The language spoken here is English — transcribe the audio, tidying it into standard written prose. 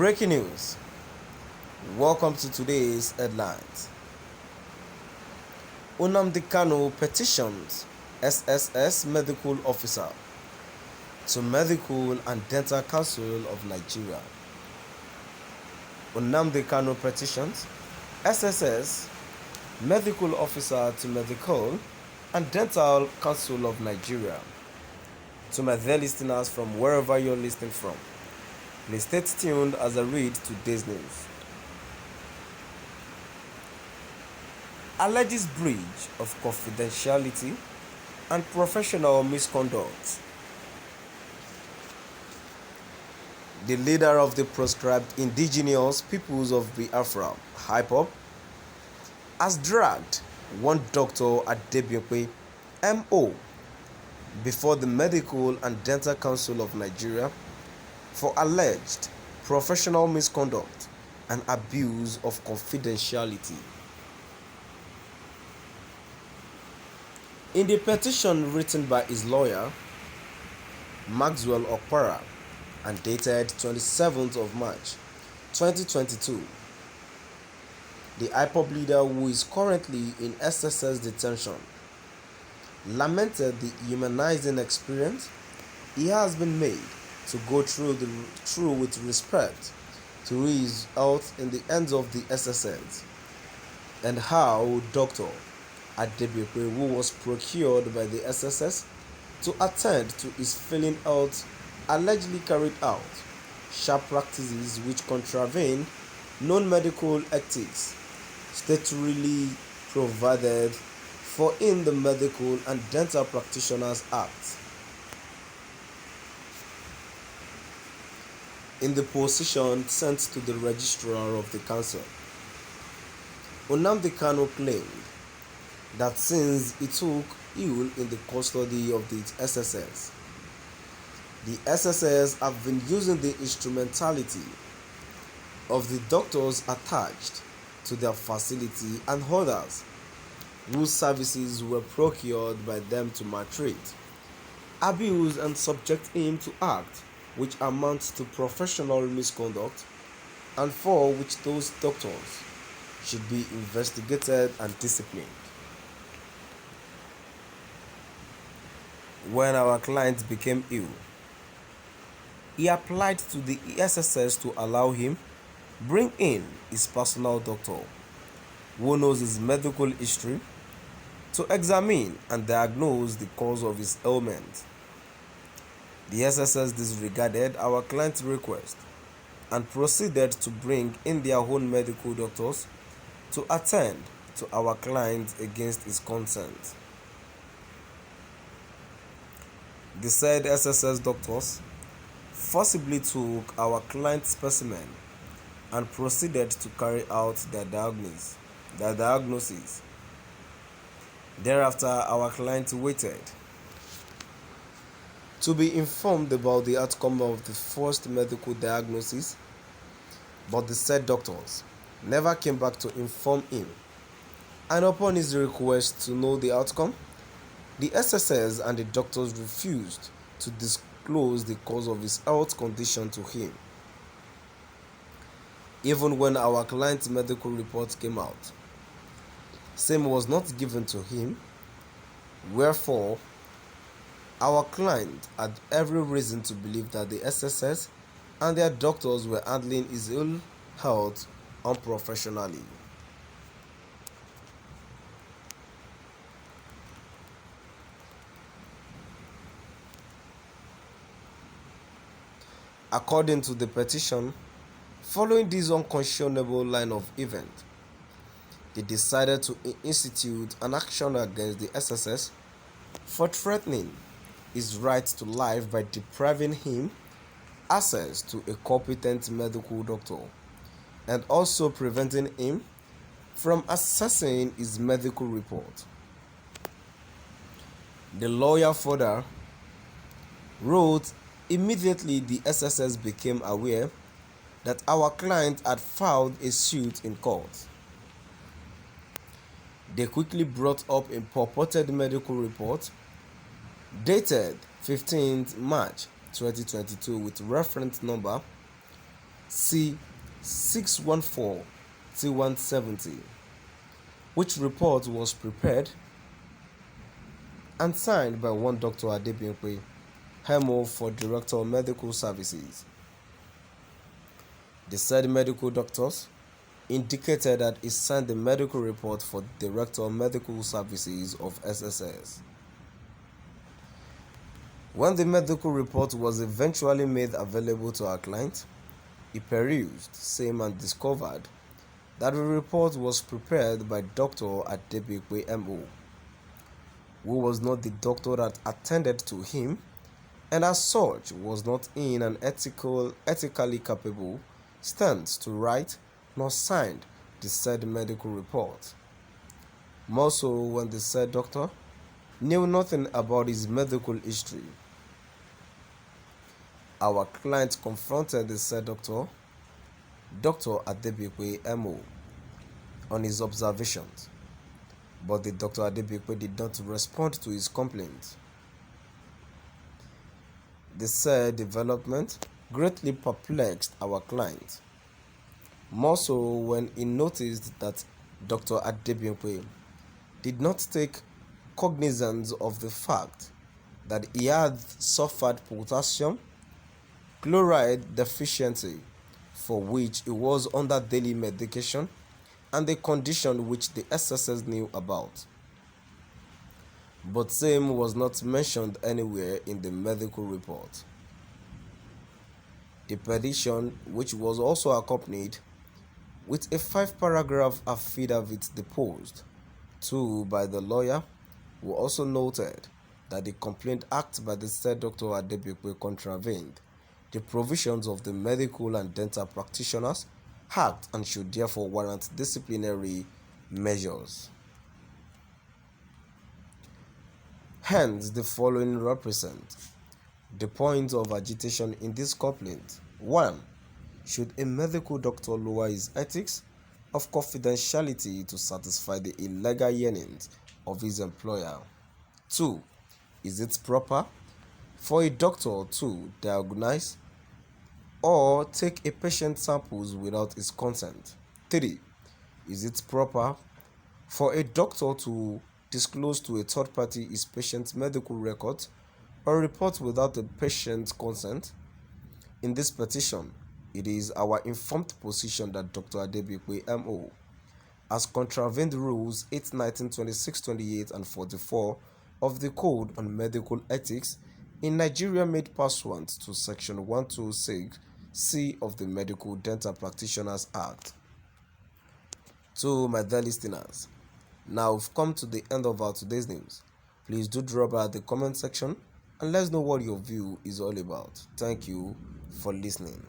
Breaking news. Welcome to today's headlines. Nnamdi Kanu petitions SSS medical officer to Medical and Dental Council of Nigeria. Nnamdi Kanu petitions SSS medical officer to Medical and Dental Council of Nigeria. To my dear listeners from wherever you're listening from, please stay tuned as I read today's news. Alleges breach of confidentiality and professional misconduct. The leader of the proscribed indigenous peoples of Biafra, IPOB, has dragged one Dr. Dētēñtion, MO, before the Medical and Dental Council of Nigeria for alleged professional misconduct and abuse of confidentiality. In the petition written by his lawyer, Maxwell Okpara, and dated 27th of March 2022, the IPOB leader, who is currently in SSS detention, lamented the humanizing experience he has been made to go through with respect to his health in the hands of the SSS, and how Dr. Dētēñtion, who was procured by the SSS to attend to his failing health, allegedly carried out sharp practices which contravene known medical ethics statutorily provided for in the Medical and Dental Practitioners Act. In the position sent to the registrar of the council, Nnamdi Kanu claimed that since he took ill in the custody of the SSS have been using the instrumentality of the doctors attached to their facility and others whose services were procured by them to maltreat, abuse, and subject him to acts which amount to professional misconduct, and for which those doctors should be investigated and disciplined. When our client became ill, he applied to the SSS to allow him bring in his personal doctor, who knows his medical history, to examine and diagnose the cause of his ailment. The SSS disregarded our client's request and proceeded to bring in their own medical doctors to attend to our client against his consent. The said SSS doctors forcibly took our client's specimen and proceeded to carry out their diagnosis. Thereafter, our client waited to be informed about the outcome of the first medical diagnosis, but the said doctors never came back to inform him, and upon his request to know the outcome, the SSS and the doctors refused to disclose the cause of his health condition to him, even when our client's medical report came out. Same was not given to him, wherefore our client had every reason to believe that the SSS and their doctors were handling his ill health unprofessionally. According to the petition, following this unconscionable line of events, they decided to institute an action against the SSS for threatening his right to life by depriving him access to a competent medical doctor and also preventing him from accessing his medical report. The lawyer further wrote, immediately the SSS became aware that our client had filed a suit in court, they quickly brought up a purported medical report dated 15th March 2022 with reference number C614-170, which report was prepared and signed by one Dr. Adebimpe, HMO for Director of Medical Services. The said medical doctors indicated that he signed the medical report for Director of Medical Services of SSS. When the medical report was eventually made available to our client, he perused same and discovered that the report was prepared by Dr. Adebimpe MO, who was not the doctor that attended to him, and as such was not in an ethically capable stance to write nor signed the said medical report. More so when the said doctor knew nothing about his medical history. Our client confronted the said Dr. Adebimpe MO, on his observations, but the Dr. Adebimpe did not respond to his complaint. The said development greatly perplexed our client, more so when he noticed that Dr. Adebimpe did not take cognizance of the fact that he had suffered potassium chloride deficiency, for which he was under daily medication, and a condition which the SSS knew about, but same was not mentioned anywhere in the medical report. The petition, which was also accompanied with a 5-paragraph affidavit deposed to by the lawyer, who also noted that the complaint act by the said Dr. Adebimpe contravened the provisions of the Medical and Dental Practitioners Act and should therefore warrant disciplinary measures. Hence, the following represent the points of agitation in this complaint. 1. Should a medical doctor lower his ethics of confidentiality to satisfy the illegal yearnings of his employer? 2. Is it proper for a doctor to diagnose or take a patient's samples without his consent? 3. Is it proper for a doctor to disclose to a third party his patient's medical records or report without the patient's consent? In this petition, it is our informed position that Dr. Adebimpe MO has contravened rules 8, 19, 26, 28, and 44 of the Code on Medical Ethics in Nigeria, made pursuant to Section 126C of the Medical Dental Practitioners Act. To my dear listeners, now we've come to the end of our today's news. Please do drop by the comment section and let us know what your view is all about. Thank you for listening.